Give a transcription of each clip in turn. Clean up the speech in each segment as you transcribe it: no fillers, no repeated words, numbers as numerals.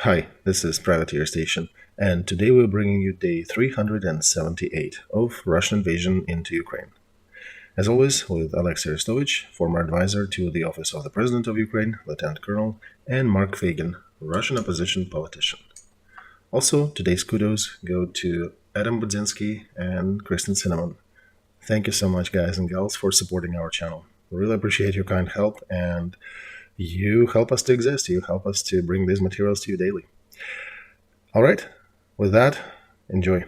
Hi, this is Privateer Station, and today we're bringing you day 378 of Russian invasion into Ukraine. As always, with Olexiy Arestovych, former advisor to the Office of the President of Ukraine, Lieutenant Colonel, and Mark Feygin, Russian opposition politician. Also, today's kudos go to Adam Budzinski and Kristen Cinnamon. Thank you so much, guys and gals, for supporting our channel. We really appreciate your kind help, and you help us to exist. You help us to bring these materials to you daily. All right, with that, enjoy.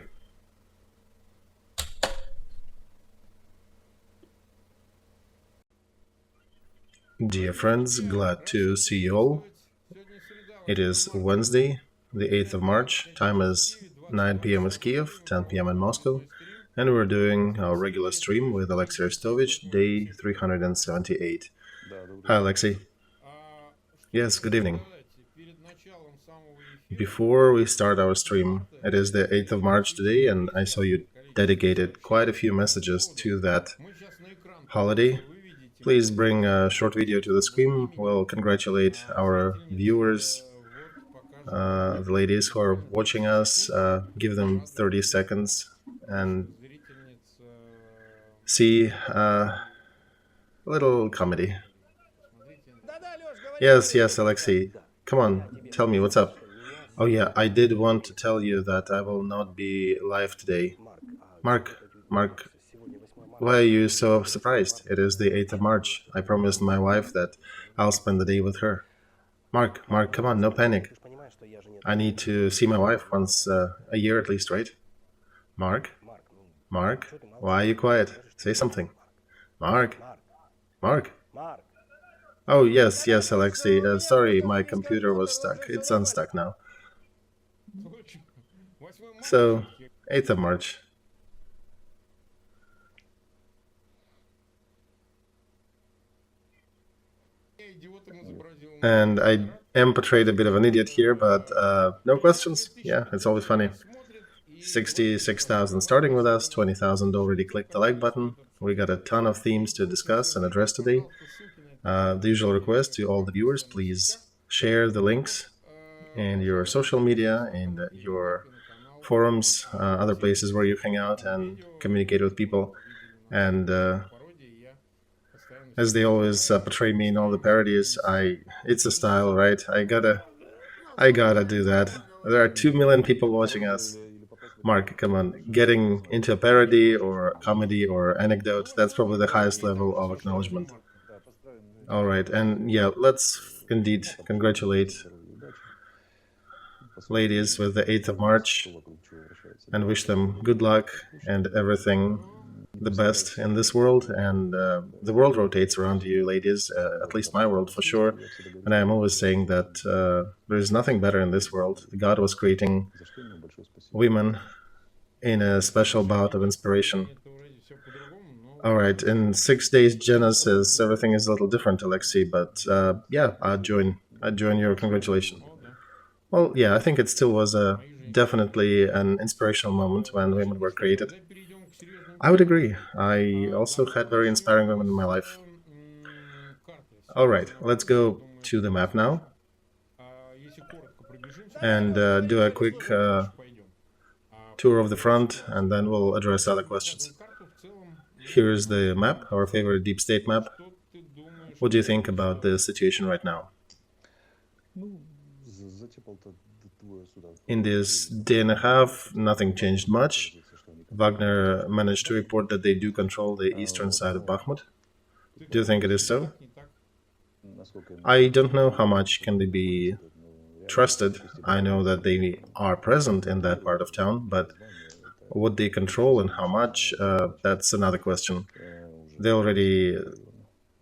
Dear friends, glad to see you all. It is Wednesday, the 8th of March. Time is 9 p.m. in Kiev, 10 p.m. in Moscow, and we're doing our regular stream with Olexiy Arestovych, day 378. Hi, Alexei. Yes, good evening. Before we start our stream, it is the 8th of March today, and I saw you dedicated quite a few messages to that holiday. Please bring a short video to the screen. We'll congratulate our viewers, the ladies who are watching us. Give them 30 seconds and see a little comedy. Yes, Alexei. Come on, tell me what's up. Oh yeah, I did want to tell you that I will not be live today. Mark, why are you so surprised? It is the 8th of March. I promised my wife that I'll spend the day with her. Mark, come on, no panic. I need to see my wife once a year at least, right? Mark, why are you quiet? Say something. Mark. Oh, yes, Alexei. Sorry, my computer was stuck. It's unstuck now. So, 8th of March. And I am portrayed a bit of an idiot here, but no questions. Yeah, it's always funny. 66,000 starting with us, 20,000 already clicked the like button. We got a ton of themes to discuss and address today. The usual request to all the viewers, please share the links in your social media, in your forums, other places where you hang out and communicate with people. And as they always portray me in all the parodies, it's a style, right? I gotta do that. There are 2 million people watching us. Mark, come on, getting into a parody or comedy or anecdote, that's probably the highest level of acknowledgement. All right, and yeah, let's indeed congratulate ladies with the 8th of March and wish them good luck and everything the best in this world. And the world rotates around you, ladies, at least my world for sure. And I'm always saying that there is nothing better in this world. God was creating women in a special bout of inspiration. All right, in 6 days Genesis, everything is a little different, Alexei, but yeah, I'd join your congratulations. Well, yeah, I think it still was definitely an inspirational moment when women were created. I would agree. I also had very inspiring women in my life. All right, let's go to the map now and do a quick tour of the front, and then we'll address other questions. Here's the map, our favorite deep state map. What do you think about the situation right now? In this day and a half, nothing changed much. Wagner managed to report that they do control the eastern side of Bakhmut. Do you think it is so? I don't know how much can they be trusted. I know that they are present in that part of town, but what they control and how much, that's another question. They already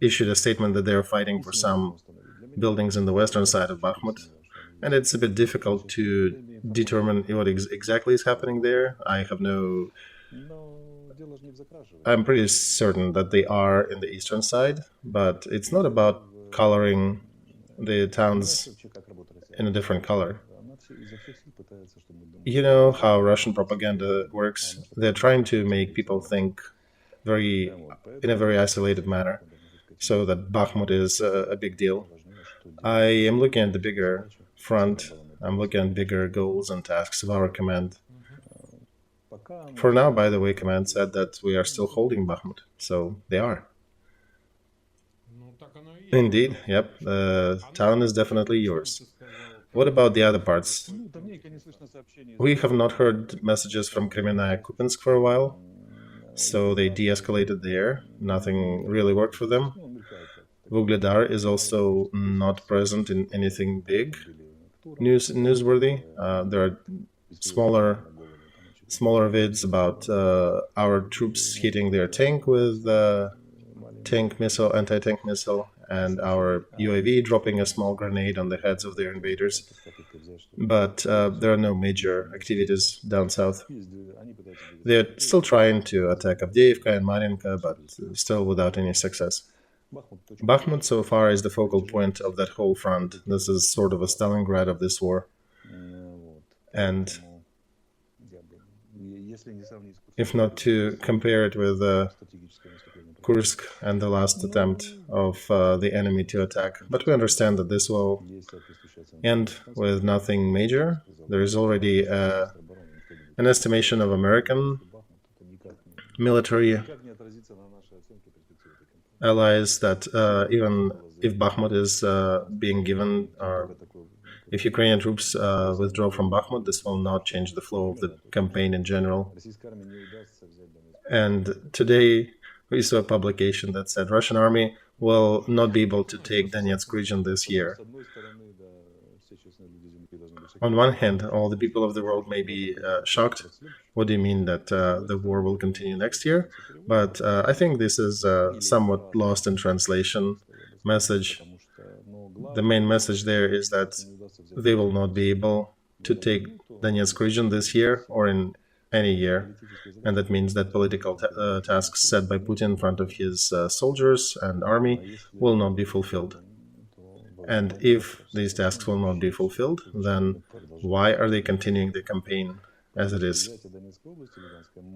issued a statement that they are fighting for some buildings in the western side of Bakhmut, and it's a bit difficult to determine what exactly is happening there. I'm pretty certain that they are in the eastern side, but it's not about coloring the towns in a different color. You know how Russian propaganda works. They're trying to make people think in a very isolated manner, so that Bakhmut is a big deal. I am looking at the bigger front I'm looking at bigger goals and tasks of our command. For now, by the way, command said that we are still holding Bakhmut, so they are. Indeed, yep, the town is definitely yours. What about the other parts? We have not heard messages from Kremenaya Kupinsk for a while, so they de-escalated there. Nothing really worked for them. Vugledar is also not present in anything big, newsworthy. There are smaller vids about our troops hitting their tank with anti-tank missile, and our UAV dropping a small grenade on the heads of their invaders. But there are no major activities down south. They're still trying to attack Avdiivka and Marinka, but still without any success. Bakhmut so far is the focal point of that whole front. This is sort of a Stalingrad of this war. And if not to compare it with Kursk and the last attempt of the enemy to attack. But we understand that this will end with nothing major. There is already an estimation of American military allies that even if Bakhmut is being given, or if Ukrainian troops withdraw from Bakhmut, this will not change the flow of the campaign in general. And today we saw a publication that said Russian army will not be able to take Donetsk region this year. On one hand, all the people of the world may be shocked. What do you mean that the war will continue next year? But I think this is somewhat lost in translation message. The main message there is that they will not be able to take Donetsk region this year or in any year. And that means that political tasks set by Putin in front of his soldiers and army will not be fulfilled. And if these tasks will not be fulfilled, then why are they continuing the campaign as it is?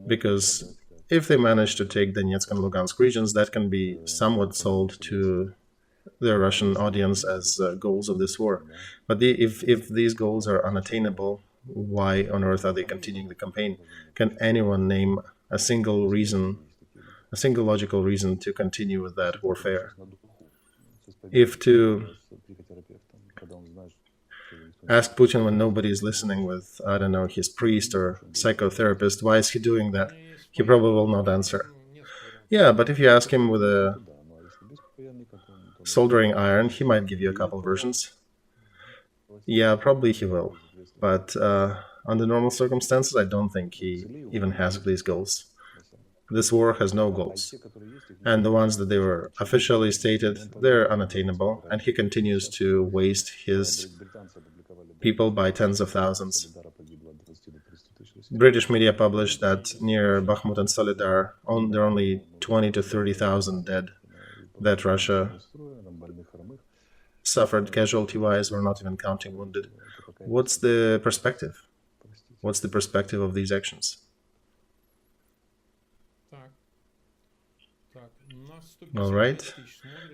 Because if they manage to take Donetsk and Lugansk regions, that can be somewhat sold to the Russian audience as goals of this war. But if these goals are unattainable, why on earth are they continuing the campaign? Can anyone name a single logical reason to continue with that warfare? If to ask Putin when nobody is listening with, I don't know, his priest or psychotherapist, why is he doing that? He probably will not answer. Yeah, but if you ask him with a soldering iron, he might give you a couple versions. Yeah, probably he will. But under normal circumstances, I don't think he even has these goals. This war has no goals. And the ones that they were officially stated, they're unattainable. And he continues to waste his people by tens of thousands. British media published that near Bakhmut and Solidar, there are only 20 to 30,000 dead that Russia suffered casualty-wise. We're not even counting wounded. What's the perspective? What's the perspective of these actions? All right,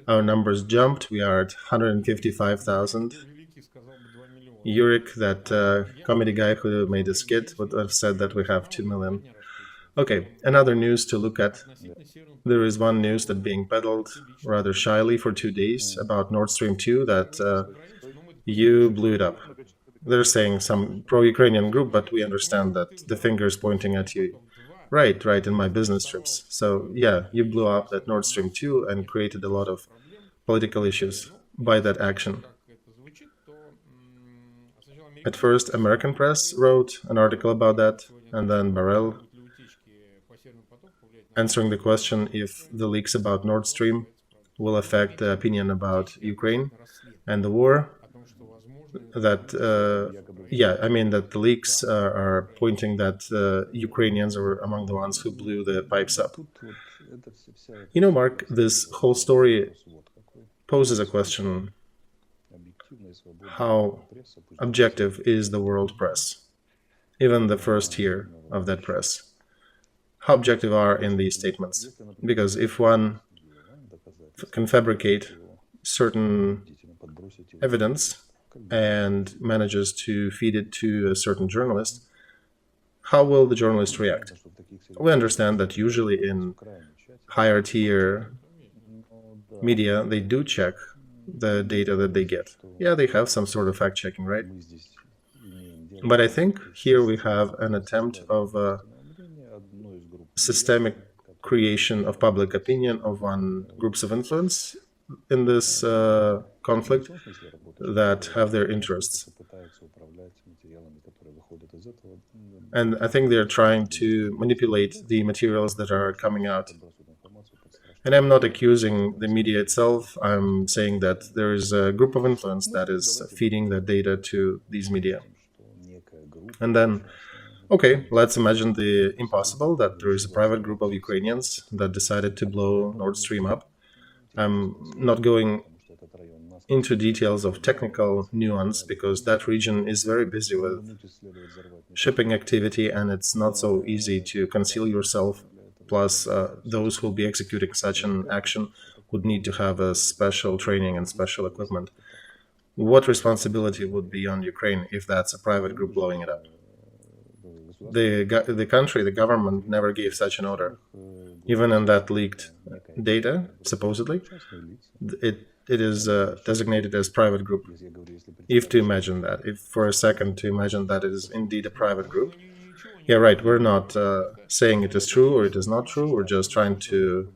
our numbers jumped. We are at 155,000. Yurik, that comedy guy who made a skit, would have said that we have 2 million. Okay, another news to look at. There is one news that being peddled rather shyly for 2 days about Nord Stream 2, that you blew it up. They're saying some pro-Ukrainian group, but we understand that the finger is pointing at you. Right, in my business trips. So yeah, you blew up that Nord Stream 2 and created a lot of political issues by that action. At first, American press wrote an article about that, and then Borrell answering the question if the leaks about Nord Stream will affect the opinion about Ukraine and the war. That that the leaks are pointing that Ukrainians are among the ones who blew the pipes up. You know, Mark, this whole story poses a question: how objective is the world press, even the first tier of that press? How objective are in these statements? Because if one can fabricate certain evidence and manages to feed it to a certain journalist, how will the journalist react? We understand that usually in higher tier media, they do check the data that they get. Yeah, they have some sort of fact-checking, right? But I think here we have an attempt of a systemic creation of public opinion of one groups of influence in this conflict that have their interests. And I think they're trying to manipulate the materials that are coming out. And I'm not accusing the media itself. I'm saying that there is a group of influence that is feeding the data to these media. And then, okay, let's imagine the impossible, that there is a private group of Ukrainians that decided to blow Nord Stream up. I'm not going into details of technical nuance because that region is very busy with shipping activity and it's not so easy to conceal yourself. Plus, those who will be executing such an action would need to have a special training and special equipment. What responsibility would be on Ukraine if that's a private group blowing it up? The country, the government never gave such an order. Even in that leaked data, supposedly, it is designated as private group. If to imagine that, if for a second to imagine that it is indeed a private group, yeah, right, we're not saying it is true or it is not true, we're just trying to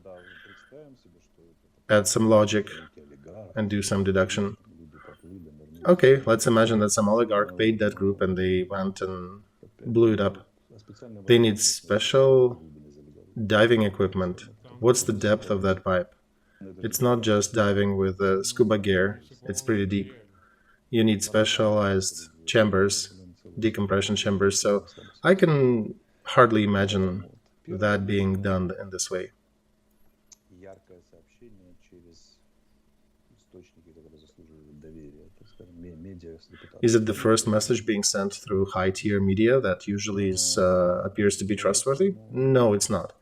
add some logic and do some deduction. Okay, let's imagine that some oligarch paid that group and they went and blew it up. They need special diving equipment. What's the depth of that pipe? It's not just diving with scuba gear, it's pretty deep. You need specialized chambers, decompression chambers, so I can hardly imagine that being done in this way. Is it the first message being sent through high-tier media that usually appears to be trustworthy? No, it's not.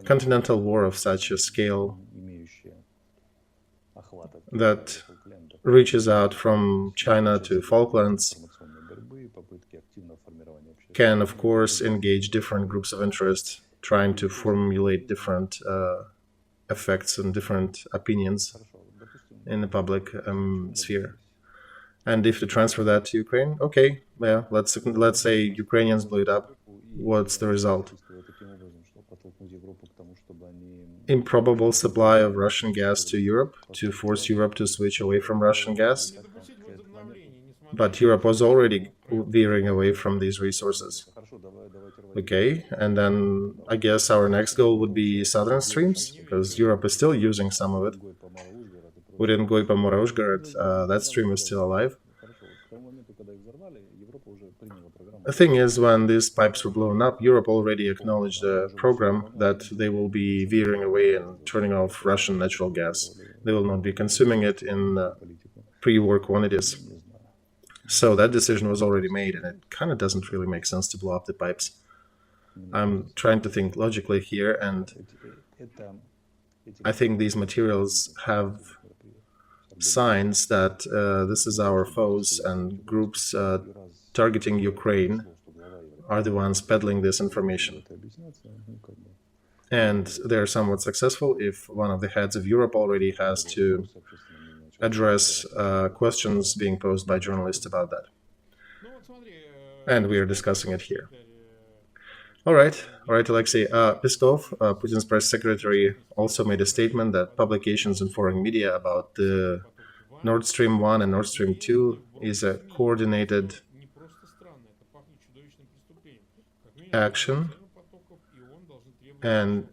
Continental war of such a scale that reaches out from China to Falklands can, of course, engage different groups of interest, trying to formulate different effects and different opinions in the public sphere. And if to transfer that to Ukraine, okay, yeah, let's say Ukrainians blew it up. What's the result? Improbable supply of Russian gas to Europe to force Europe to switch away from Russian gas. But Europe was already veering away from these resources. Okay, and then I guess our next goal would be southern streams, because Europe is still using some of it. Within Goy-Pomorozhgorod, that stream is still alive. The thing is, when these pipes were blown up, Europe already acknowledged a program that they will be veering away and turning off Russian natural gas. They will not be consuming it in pre-war quantities. So that decision was already made, and it kind of doesn't really make sense to blow up the pipes. I'm trying to think logically here, and I think these materials have signs that this is our foes, and groups targeting Ukraine are the ones peddling this information. And they're somewhat successful if one of the heads of Europe already has to address questions being posed by journalists about that. And we are discussing it here. All right, Olexiy. Peskov, Putin's press secretary, also made a statement that publications in foreign media about the Nord Stream 1 and Nord Stream 2 is a coordinated action, and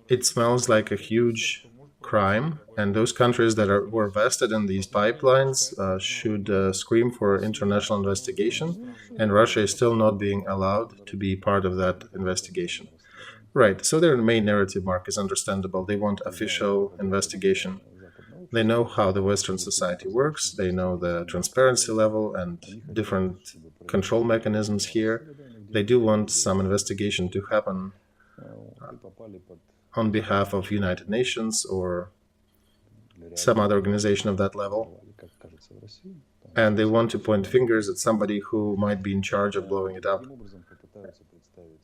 it smells like a huge crime, and those countries that were vested in these pipelines should scream for international investigation, and Russia is still not being allowed to be part of that investigation. Right, so their main narrative, Mark, is understandable. They want official investigation. They know how the Western society works, they know the transparency level and different control mechanisms here. They do want some investigation to happen on behalf of United Nations or some other organization of that level. and they want to point fingers at somebody who might be in charge of blowing it up.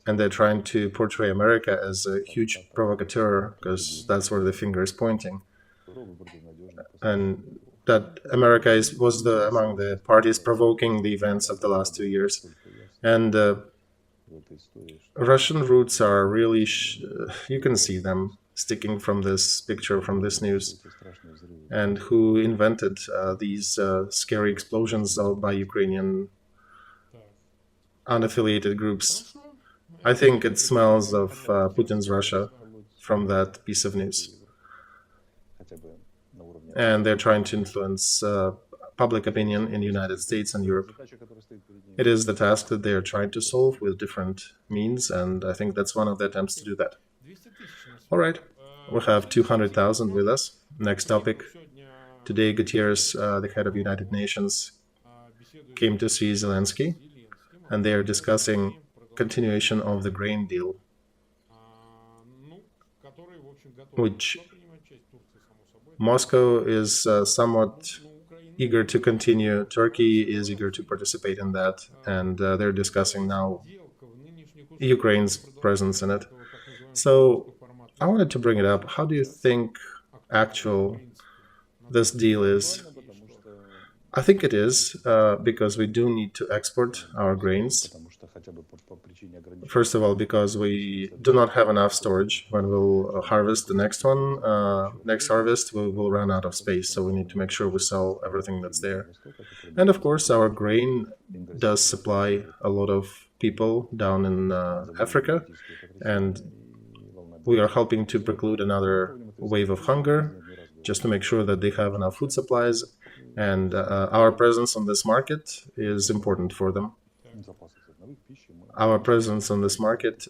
And they're trying to portray America as a huge provocateur, because that's where the finger is pointing. And that America was among the parties provoking the events of the last 2 years. And Russian roots are really, you can see them sticking from this picture, from this news. And who invented these scary explosions by Ukrainian unaffiliated groups. I think it smells of Putin's Russia from that piece of news. And they're trying to influence public opinion in the United States and Europe. It is the task that they are trying to solve with different means, and I think that's one of the attempts to do that. All right, we have 200,000 with us. Next topic. Today, Gutierrez, the head of United Nations, came to see Zelensky, and they are discussing continuation of the grain deal, which Moscow is somewhat eager to continue. Turkey is eager to participate in that, and they're discussing now Ukraine's presence in it. So I wanted to bring it up. How do you think this deal is? I think it is, because we do need to export our grains. First of all, because we do not have enough storage. When we'll harvest the next harvest, we will run out of space, so we need to make sure we sell everything that's there. And of course, our grain does supply a lot of people down in Africa, and we are helping to preclude another wave of hunger, just to make sure that they have enough food supplies, and our presence on this market is important for them. Our presence on this market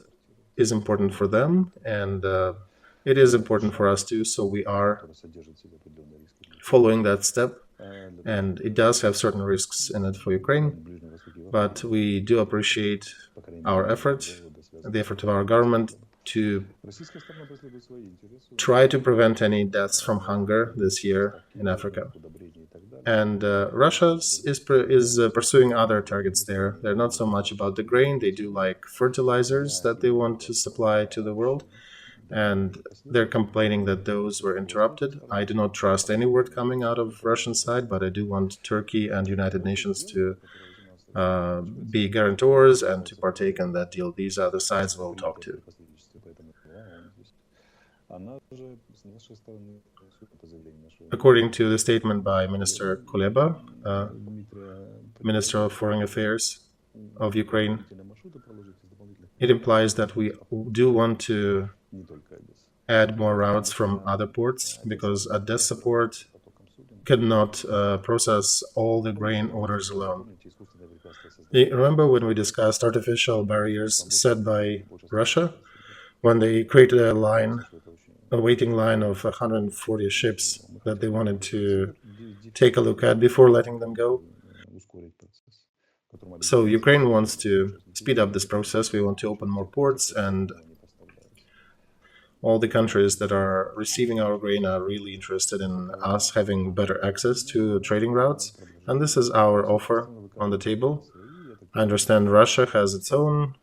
is important for them, and it is important for us too, so we are following that step, and it does have certain risks in it for Ukraine, but we do appreciate our effort, the effort of our government to try to prevent any deaths from hunger this year in Africa. And Russia is pursuing other targets there. They're not so much about the grain. They do like fertilizers that they want to supply to the world. And they're complaining that those were interrupted. I do not trust any word coming out of Russian side, but I do want Turkey and United Nations to be guarantors and to partake in that deal. These are the sides we'll talk to. According to the statement by Minister Kuleba, Minister of Foreign Affairs of Ukraine, it implies that we do want to add more routes from other ports, because Odessa port cannot process all the grain orders alone. Remember when we discussed artificial barriers set by Russia, when they created a waiting line of 140 ships that they wanted to take a look at before letting them go? So Ukraine wants to speed up this process. We want to open more ports, and all the countries that are receiving our grain are really interested in us having better access to trading routes. And this is our offer on the table. I understand Russia has its own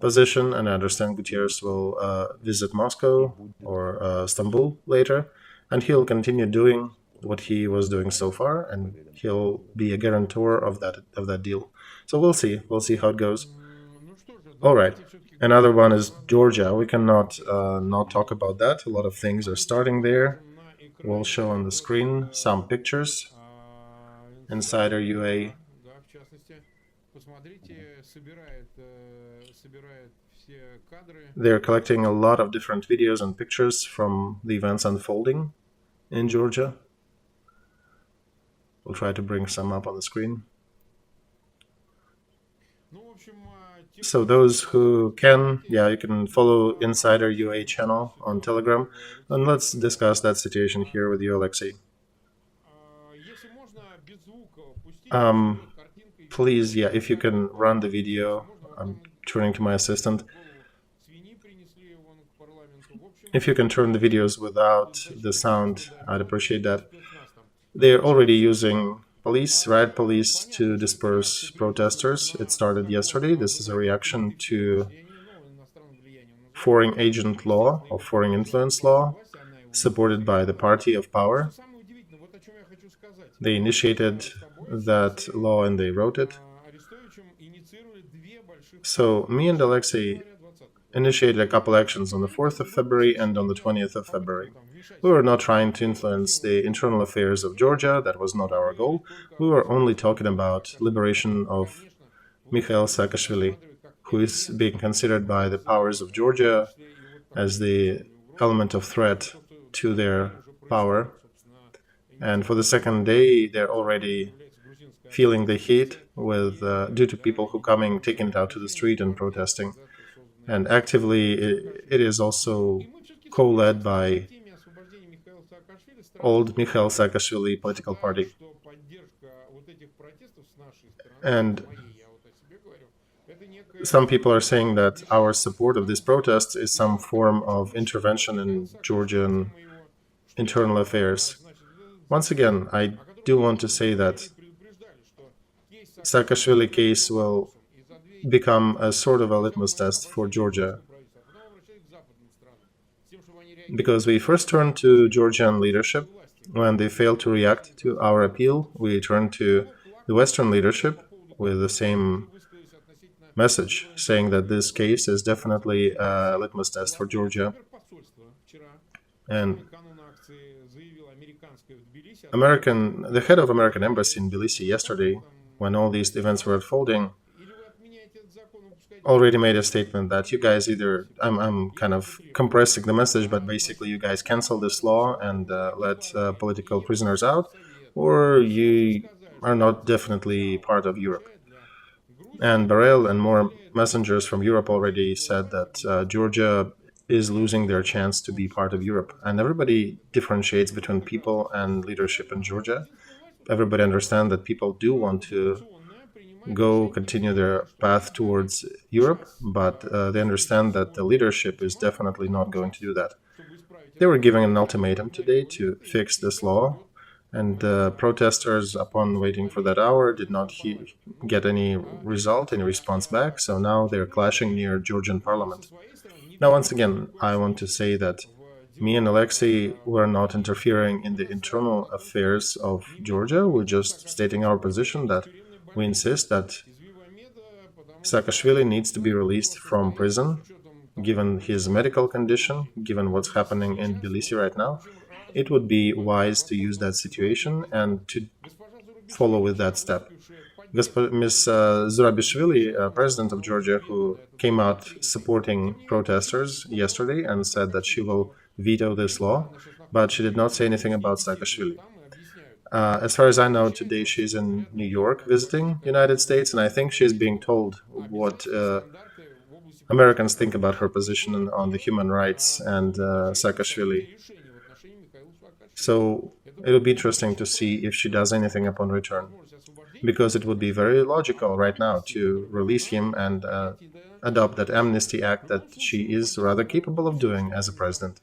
position, and I understand Gutierrez will visit Moscow or Istanbul later, and he'll continue doing what he was doing so far, and he'll be a guarantor of that deal. So we'll see how it goes. All right, another one is Georgia. We cannot not talk about that. A lot of things are starting there. We'll show on the screen some pictures. Insider UA. They're collecting a lot of different videos and pictures from the events unfolding in Georgia. We'll try to bring some up on the screen. So those who can, you can follow Insider UA channel on Telegram, and let's discuss that situation here with you, Olexiy. Please, if you can run the video. I'm turning to my assistant. If you can turn the videos without the sound, I'd appreciate that. They're already using riot police to disperse protesters. It started yesterday. This is a reaction to foreign agent law or foreign influence law supported by the party of power. They initiated that law and they wrote it. So me and Olexiy initiated a couple actions on the 4th of February and on the 20th of February. We were not trying to influence the internal affairs of Georgia. That was not our goal. We were only talking about liberation of Mikhail Saakashvili, who is being considered by the powers of Georgia as the element of threat to their power. And for the second day, they're already feeling the heat with due to people who coming, taking it out to the street and protesting. And actively, it is also co-led by old Mikhail Saakashvili political party. And some people are saying that our support of this protest is some form of intervention in Georgian internal affairs. Once again, I do want to say that Saakashvili case will become a sort of a litmus test for Georgia. Because we first turned to Georgian leadership. When they failed to react to our appeal, we turned to the Western leadership with the same message, saying that this case is definitely a litmus test for Georgia. And the head of American embassy in Tbilisi yesterday, when all these events were unfolding, already made a statement that you guys either, I'm kind of compressing the message, but basically you guys cancel this law and let political prisoners out, or you are not definitely part of Europe. And Borrell and more messengers from Europe already said that Georgia is losing their chance to be part of Europe. And everybody differentiates between people and leadership in Georgia. Everybody understands that people do want to continue their path towards Europe, but they understand that the leadership is definitely not going to do that. They were giving an ultimatum today to fix this law, and the protesters, upon waiting for that hour, did not get any response back, so now they're clashing near Georgian parliament. Now, once again, I want to say that me and Olexiy were not interfering in the internal affairs of Georgia. We're just stating our position that we insist that Saakashvili needs to be released from prison, given his medical condition, given what's happening in Tbilisi right now. It would be wise to use that situation and to follow with that step. Ms. Zurabishvili, president of Georgia, who came out supporting protesters yesterday and said that she will veto this law, but she did not say anything about Saakashvili. As far as I know, today she's in New York visiting the United States, and I think she's being told what Americans think about her position on the human rights and Saakashvili. So it will be interesting to see if she does anything upon return, because it would be very logical right now to release him and adopt that amnesty act that she is rather capable of doing as a president.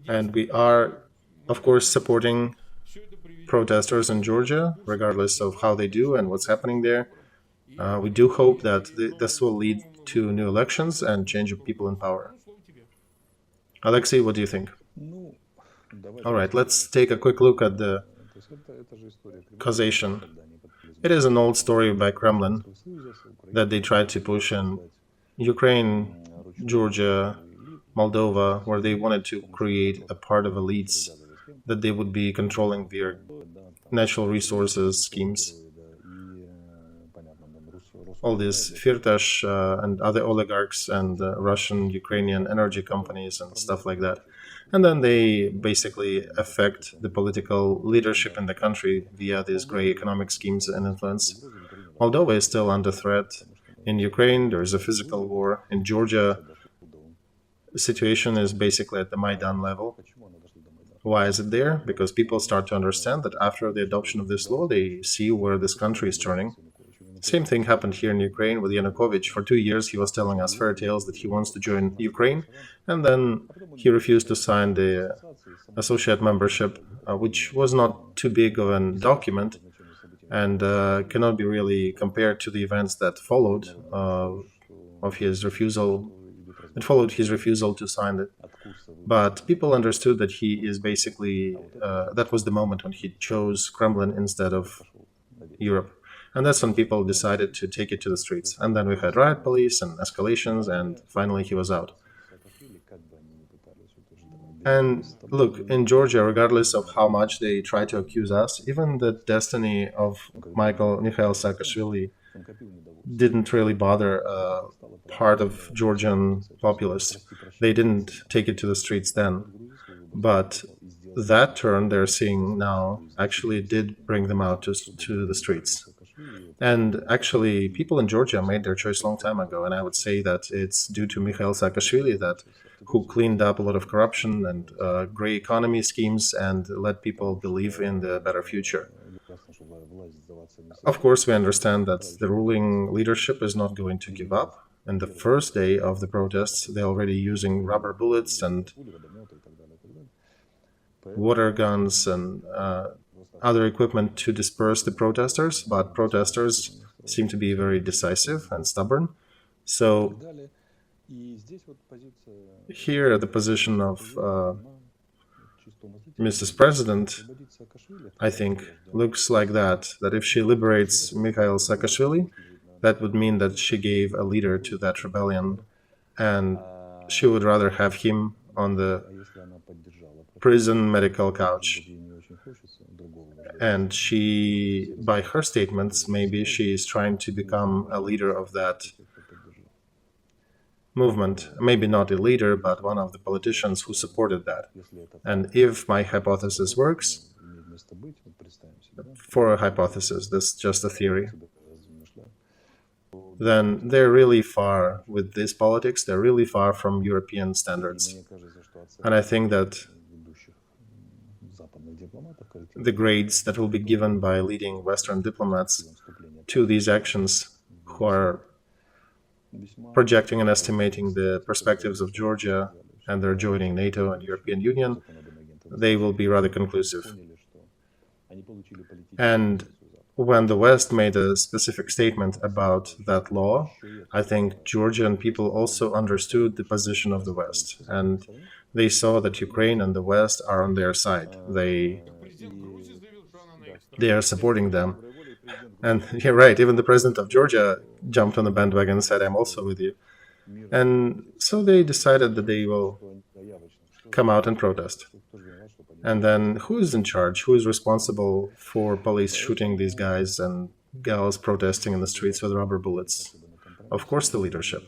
And we are, of course, supporting protesters in Georgia, regardless of how they do and what's happening there. We do hope that this will lead to new elections and change of people in power. Olexiy, what do you think? All right, let's take a quick look at the causation. It is an old story by Kremlin that they tried to push in Ukraine, Georgia, Moldova, where they wanted to create a part of elites that they would be controlling their natural resources schemes. All these Firtash and other oligarchs and Russian, Ukrainian energy companies and stuff like that. And then they basically affect the political leadership in the country via these gray economic schemes and influence. Moldova is still under threat. In Ukraine, there is a physical war. In Georgia, the situation is basically at the Maidan level. Why is it there? Because people start to understand that after the adoption of this law, they see where this country is turning. Same thing happened here in Ukraine with Yanukovych. For 2 years, he was telling us fairy tales that he wants to join Ukraine, and then he refused to sign the associate membership, which was not too big of a document and cannot be really compared to the events that followed of his refusal. It followed his refusal to sign it. But people understood that he is basically, that was the moment when he chose Kremlin instead of Europe. And that's when people decided to take it to the streets. And then we had riot police and escalations, and finally he was out. And look, in Georgia, regardless of how much they try to accuse us, even the destiny of Mikhail Saakashvili didn't really bother part of Georgian populace. They didn't take it to the streets then. But that turn they're seeing now actually did bring them out to the streets. And actually, people in Georgia made their choice a long time ago, and I would say that it's due to Mikhail Saakashvili who cleaned up a lot of corruption and gray economy schemes and let people believe in the better future. Of course, we understand that the ruling leadership is not going to give up. And the first day of the protests, they're already using rubber bullets and water guns and other equipment to disperse the protesters, but protesters seem to be very decisive and stubborn. So here the position of Mrs. President, I think, looks like that if she liberates Mikhail Saakashvili, that would mean that she gave a leader to that rebellion, and she would rather have him on the prison medical couch. And she, by her statements, maybe she is trying to become a leader of that movement. Maybe not a leader, but one of the politicians who supported that. And if my hypothesis works, for a hypothesis, this is just a theory, then they're really far with this politics, they're really far from European standards. And I think that the grades that will be given by leading Western diplomats to these actions who are projecting and estimating the perspectives of Georgia and their joining NATO and European Union, they will be rather conclusive. And when the West made a specific statement about that law, I think Georgian people also understood the position of the West, and they saw that Ukraine and the West are on their side. They are supporting them. And you're right, even the president of Georgia jumped on the bandwagon and said, I'm also with you. And so they decided that they will come out and protest. And then who is in charge? Who is responsible for police shooting these guys and gals protesting in the streets with rubber bullets? Of course, the leadership.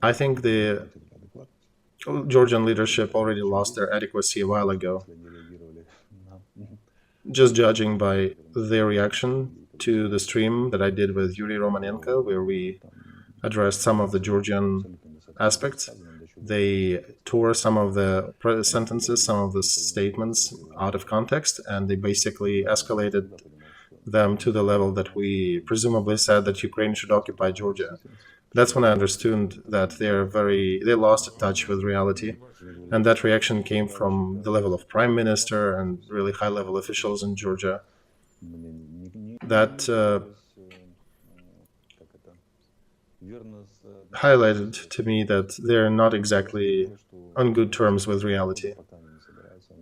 I think the Georgian leadership already lost their adequacy a while ago. Just judging by their reaction to the stream that I did with Yuri Romanenko, where we addressed some of the Georgian aspects, they tore some of the sentences, some of the statements out of context, and they basically escalated them to the level that we presumably said that Ukraine should occupy Georgia. That's when I understood that they lost touch with reality. And that reaction came from the level of prime minister and really high-level officials in Georgia. That highlighted to me that they're not exactly on good terms with reality.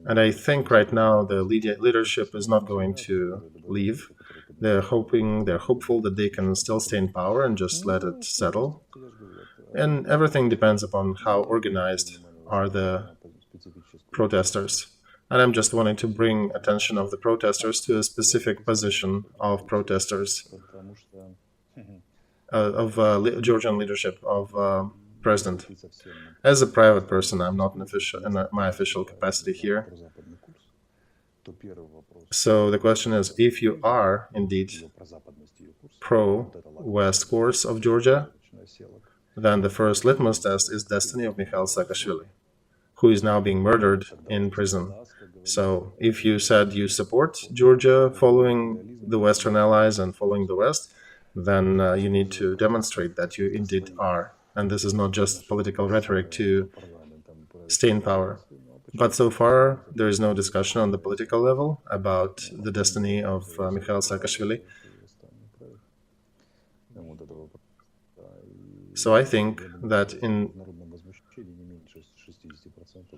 And I think right now the leadership is not going to leave. They're hopeful that they can still stay in power and just let it settle. And everything depends upon how organized are the protesters. And I'm just wanting to bring attention of the protesters to a specific position of protesters, of Georgian leadership, of president. As a private person, I'm not in my official capacity here. So the question is, if you are indeed pro-West course of Georgia, then the first litmus test is destiny of Mikhail Saakashvili. who is now being murdered in prison. So if you said you support Georgia following the Western allies and following the West, then you need to demonstrate that you indeed are. And this is not just political rhetoric to stay in power. But so far, there is no discussion on the political level about the destiny of Mikhail Saakashvili. So I think that in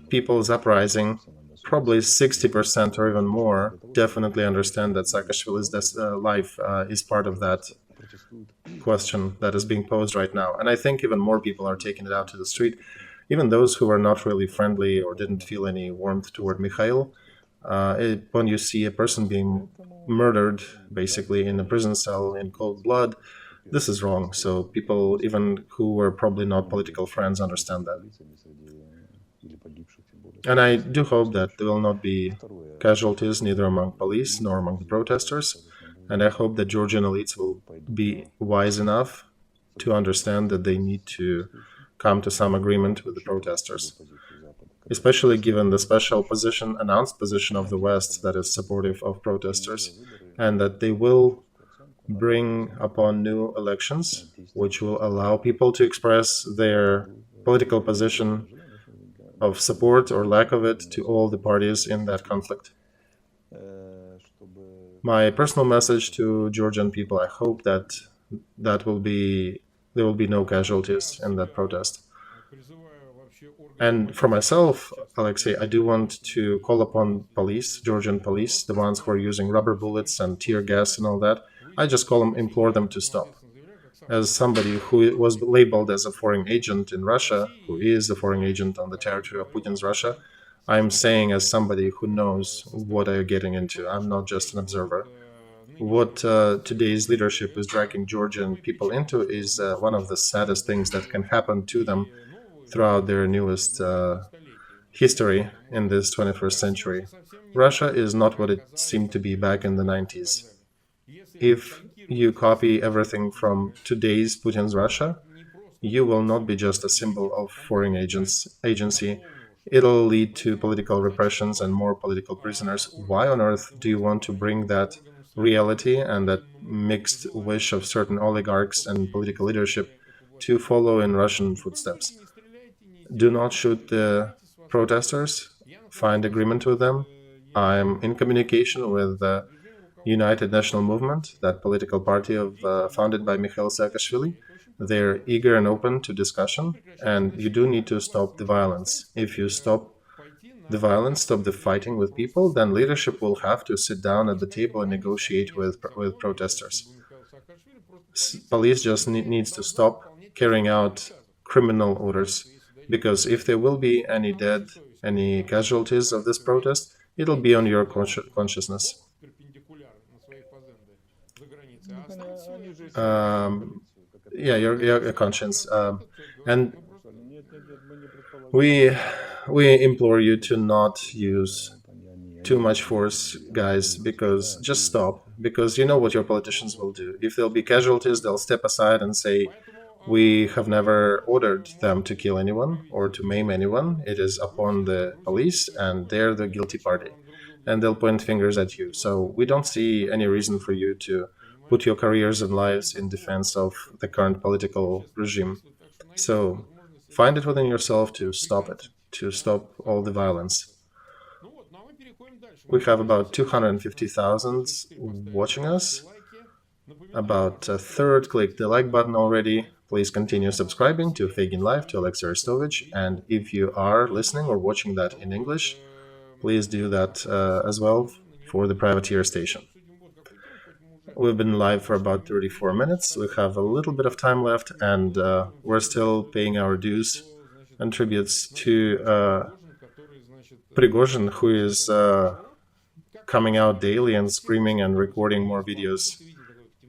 people's uprising, probably 60% or even more definitely understand that Saakashvili's life is part of that question that is being posed right now. And I think even more people are taking it out to the street, even those who are not really friendly or didn't feel any warmth toward Mikhail. When you see a person being murdered, basically in a prison cell in cold blood, this is wrong. So people, even who were probably not political friends, understand that. And I do hope that there will not be casualties neither among police nor among the protesters. And I hope that Georgian elites will be wise enough to understand that they need to come to some agreement with the protesters, especially given the special position, announced position of the West that is supportive of protesters, and that they will bring upon new elections, which will allow people to express their political position of support or lack of it to all the parties in that conflict. My personal message to Georgian people, I hope that there will be no casualties in that protest. And for myself, Olexiy, I do want to call upon police, Georgian police, the ones who are using rubber bullets and tear gas and all that. I just implore them to stop. As somebody who was labeled as a foreign agent in Russia, who is a foreign agent on the territory of Putin's Russia, I'm saying as somebody who knows what I'm getting into. I'm not just an observer. What today's leadership is dragging Georgian people into is one of the saddest things that can happen to them throughout their newest history in this 21st century. Russia is not what it seemed to be back in the 90s. If you copy everything from today's Putin's Russia, you will not be just a symbol of foreign agency. It'll lead to political repressions and more political prisoners. Why on earth do you want to bring that reality and that mixed wish of certain oligarchs and political leadership to follow in Russian footsteps? Do not shoot the protesters. Find agreement with them. I'm in communication with the United National Movement, that political party founded by Mikhail Saakashvili. They're eager and open to discussion, and you do need to stop the violence. If you stop the violence, stop the fighting with people, then leadership will have to sit down at the table and negotiate with protesters. Police just needs to stop carrying out criminal orders, because if there will be any dead, any casualties of this protest, it'll be on your consciousness. Yeah, your conscience. And we implore you to not use too much force, guys, because just stop. Because you know what your politicians will do. If there'll be casualties, they'll step aside and say, we have never ordered them to kill anyone or to maim anyone. It is upon the police, and they're the guilty party. And they'll point fingers at you. So we don't see any reason for you to put your careers and lives in defense of the current political regime. So find it within yourself to stop it, to stop all the violence. We have about 250,000 watching us. About a third clicked the like button already. Please continue subscribing to Feygin Live, to Olexiy Arestovych. And if you are listening or watching that in English, please do that as well for the privateer station. We've been live for about 34 minutes. We have a little bit of time left, and we're still paying our dues and tributes to Prigozhin, who is coming out daily and screaming and recording more videos.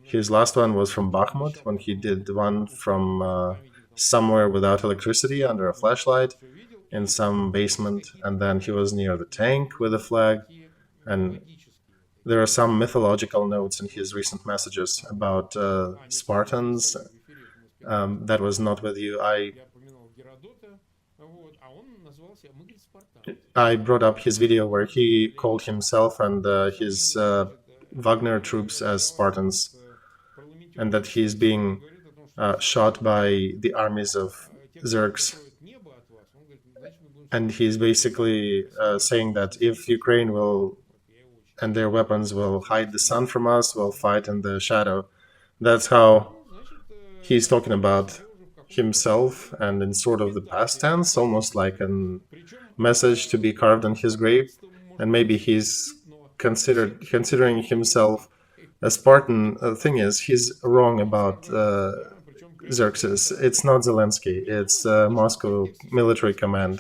His last one was from Bakhmut, when he did one from somewhere without electricity under a flashlight in some basement, and then he was near the tank with a flag. And there are some mythological notes in his recent messages about Spartans. That was not with you. I brought up his video where he called himself and his Wagner troops as Spartans, and that he's being shot by the armies of Zergs. And he's basically saying that if Ukraine will and their weapons will hide the sun from us, we'll fight in the shadow. That's how he's talking about himself, and in sort of the past tense, almost like a message to be carved on his grave. And maybe he's considering himself a Spartan. The thing is, he's wrong about Xerxes. It's not Zelensky. It's Moscow military command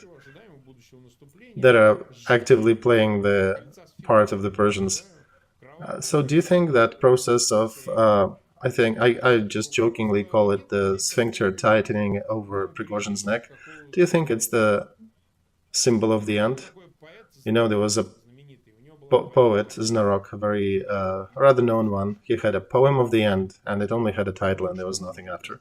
that are actively playing the part of the Persians. So do you think that process of, I just jokingly call it the sphincter tightening over Prigozhin's neck, do you think it's the symbol of the end? You know, there was a poet, Znarok, a very rather known one. He had a poem of the end, and it only had a title, and there was nothing after.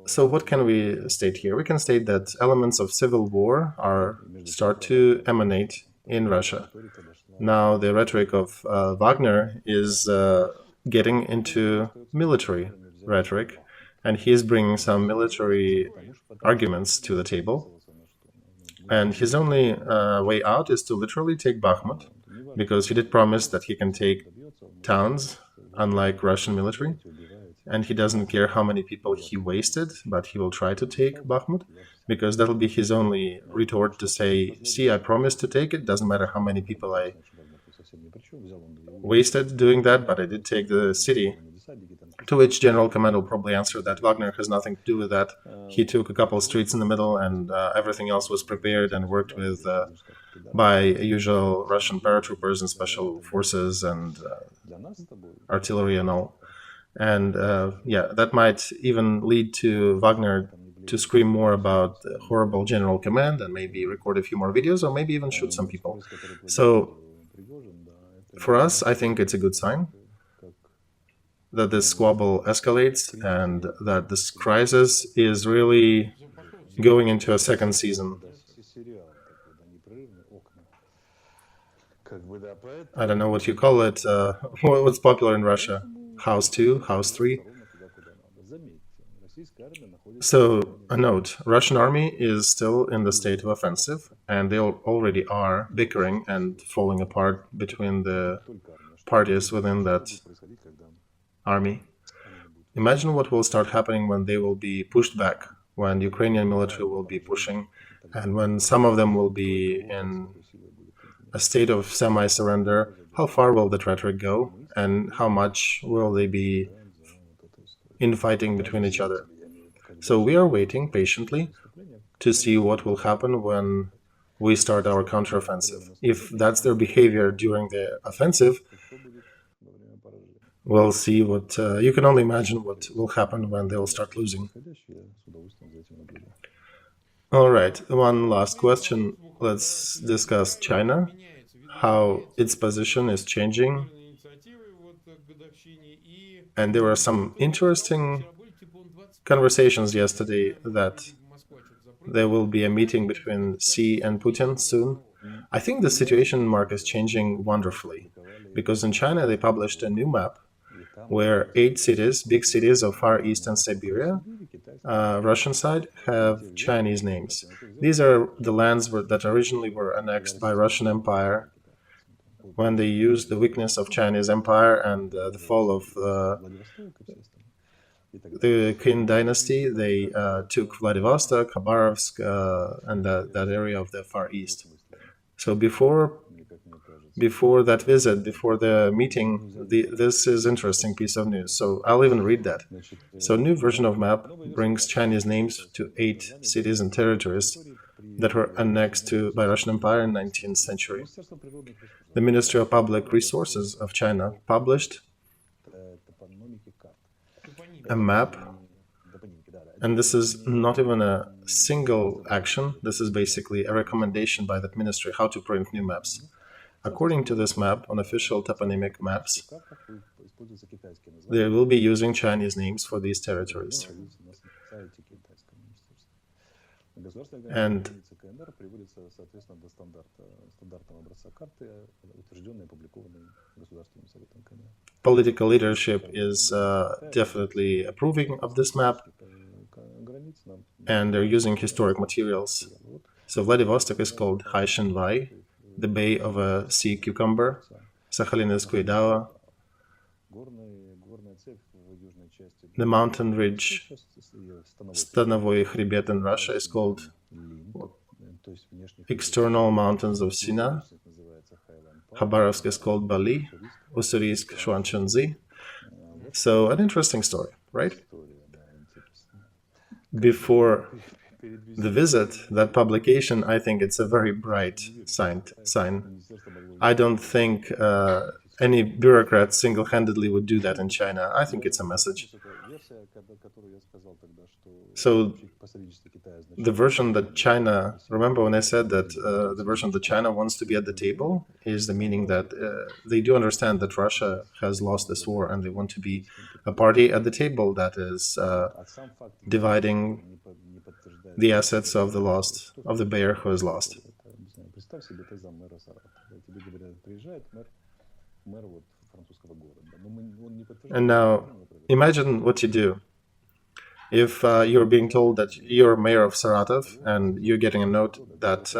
So what can we state here? We can state that elements of civil war start to emanate in Russia. Now the rhetoric of Wagner is getting into military rhetoric, and he is bringing some military arguments to the table. And his only way out is to literally take Bakhmut, because he did promise that he can take towns, unlike Russian military. And he doesn't care how many people he wasted, but he will try to take Bakhmut, because that'll be his only retort to say, see, I promised to take it, doesn't matter how many people I wasted doing that, but I did take the city. To which General Command will probably answer that Wagner has nothing to do with that. He took a couple of streets in the middle, and everything else was prepared and worked with by usual Russian paratroopers and special forces and artillery and all. And yeah, that might even lead to Wagner to scream more about the horrible General Command and maybe record a few more videos, or maybe even shoot some people. So for us, I think it's a good sign that this squabble escalates and that this crisis is really going into a second season. I don't know what you call it. What's popular in Russia? House 2, House 3. So, a note, Russian army is still in the state of offensive, and they already are bickering and falling apart between the parties within that army. Imagine what will start happening when they will be pushed back, when Ukrainian military will be pushing, and when some of them will be in a state of semi-surrender. How far will that rhetoric go, and how much will they be infighting between each other? So we are waiting patiently to see what will happen when we start our counteroffensive. If that's their behavior during the offensive, we'll see what... you can only imagine what will happen when they'll start losing. All right, one last question. Let's discuss China, how its position is changing. And there were some interesting conversations yesterday that there will be a meeting between Xi and Putin soon. I think the situation, Mark, is changing wonderfully, because in China they published a new map where 8 cities, big cities of Far East and Siberia, Russian side, have Chinese names. These are the lands that originally were annexed by Russian Empire when they used the weakness of Chinese Empire and the fall of the Qin dynasty. They took Vladivostok, Khabarovsk, and that area of the Far East. So before that visit, before the meeting, this is interesting piece of news. So I'll even read that. So new version of map brings Chinese names to 8 cities and territories that were annexed by Russian Empire in the 19th century. The Ministry of Public Resources of China published a map, and this is not even a single action. This is basically a recommendation by that ministry how to print new maps. According to this map, on official toponymic maps, they will be using Chinese names for these territories. And political leadership is definitely approving of this map, and they're using historic materials. So Vladivostok is called Hai, the bay of a sea cucumber. Sakhalin is Kuidava. The mountain ridge Stanovoi Khrebet in Russia is called external mountains of Sina. Khabarovsk is called Bali. Ussurisk Shuanchenzi. So an interesting story, right? Before the visit, that publication, I think it's a very bright sign. I don't think any bureaucrat single-handedly would do that in China. I think it's a message. So the version that China, remember when I said that the version that China wants to be at the table is the meaning that they do understand that Russia has lost this war and they want to be a party at the table that is dividing the assets of the bear who is lost. And now, imagine what you do if you're being told that you're mayor of Saratov and you're getting a note that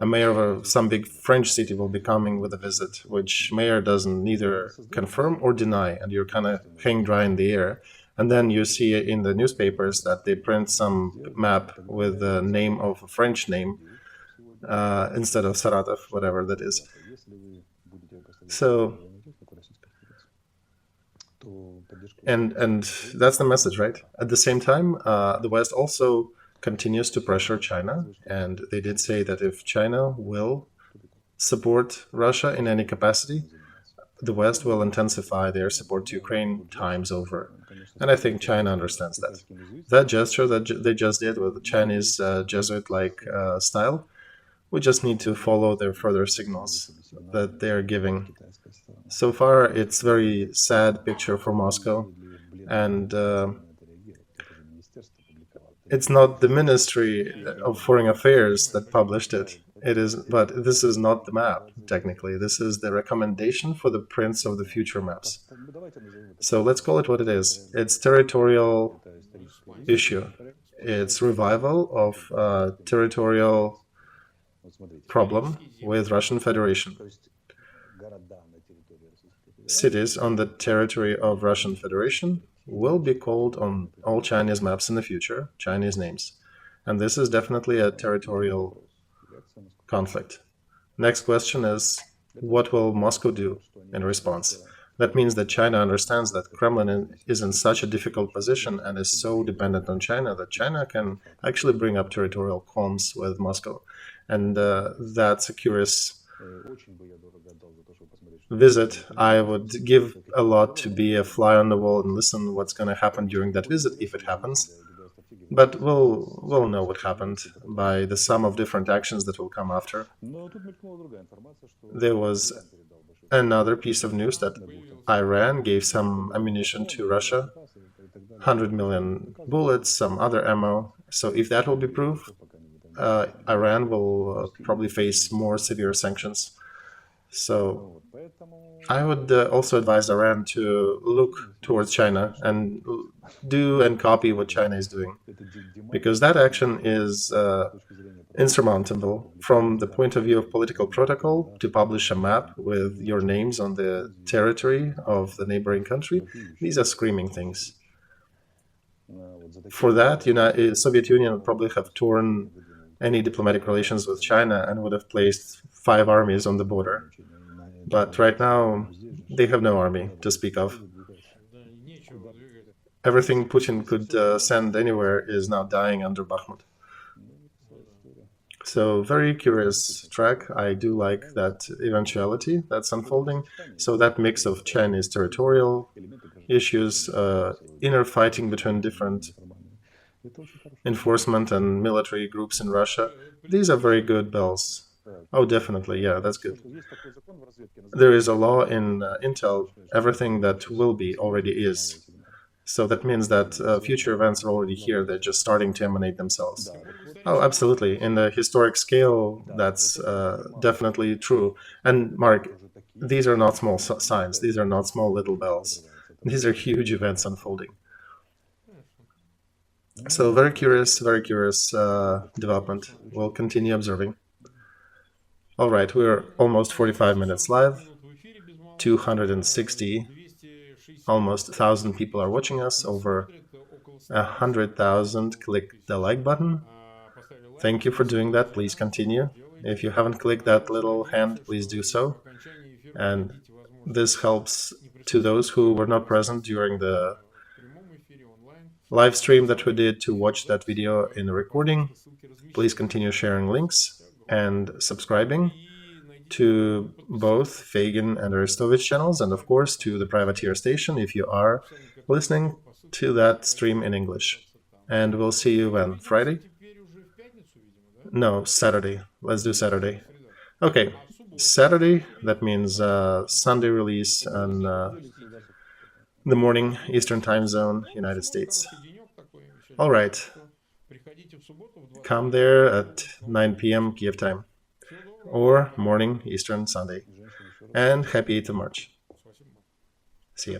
a mayor of some big French city will be coming with a visit, which mayor doesn't neither confirm or deny, and you're kind of hanging dry in the air. And then you see in the newspapers that they print some map with the name of a French name instead of Saratov, whatever that is. So, and that's the message, right? At the same time, the West also continues to pressure China, and they did say that if China will support Russia in any capacity, the West will intensify their support to Ukraine times over. And I think China understands that. That gesture that they just did with the Chinese Jesuit-like style, we just need to follow their further signals that they are giving. So far, it's a very sad picture for Moscow, and it's not the Ministry of Foreign Affairs that published it. It is, but this is not the map, technically. This is the recommendation for the prints of the future maps. So let's call it what it is. It's territorial issue. It's revival of territorial problem with Russian Federation. Cities on the territory of Russian Federation will be called on all Chinese maps in the future, Chinese names. And this is definitely a territorial conflict. Next question is, what will Moscow do in response? That means that China understands that Kremlin is in such a difficult position and is so dependent on China that China can actually bring up territorial qualms with Moscow. And that's a curious visit. I would give a lot to be a fly on the wall and listen what's going to happen during that visit, if it happens. But we'll know what happened by the sum of different actions that will come after. There was another piece of news that Iran gave some ammunition to Russia, 100 million bullets, some other ammo. So if that will be proof, Iran will probably face more severe sanctions. So I would also advise Iran to look towards China and do and copy what China is doing, because that action is insurmountable from the point of view of political protocol. To publish a map with your names on the territory of the neighboring country, these are screaming things. For that, Soviet Union would probably have torn any diplomatic relations with China and would have placed 5 armies on the border. But right now, they have no army to speak of. Everything Putin could send anywhere is now dying under Bakhmut. So very curious track. I do like that eventuality that's unfolding. So that mix of Chinese territorial issues, inner fighting between different enforcement and military groups in Russia, these are very good bells. Oh, definitely, yeah, that's good. There is a law in Intel, everything that will be already is. So that means that future events are already here, they're just starting to emanate themselves. Oh, absolutely. In the historic scale, that's definitely true. And Mark, these are not small signs. These are not small little bells. These are huge events unfolding. So very curious development. We'll continue observing. All right, we're almost 45 minutes live. 260, almost 1,000 people are watching us. Over 100,000 click the like button. Thank you for doing that. Please continue. If you haven't clicked that little hand, please do so. And this helps to those who were not present during the live stream that we did to watch that video in the recording. Please continue sharing links and subscribing to both Feygin and Arestovych channels, and of course to the Privateer station if you are listening to that stream in English. And we'll see you when? Friday? No, Saturday. Let's do Saturday. Okay, Saturday, that means Sunday release on the morning, Eastern Time Zone, United States. All right. Come there at 9 p.m. Kiev time, or morning, Eastern Sunday. And happy 8th of March. See ya.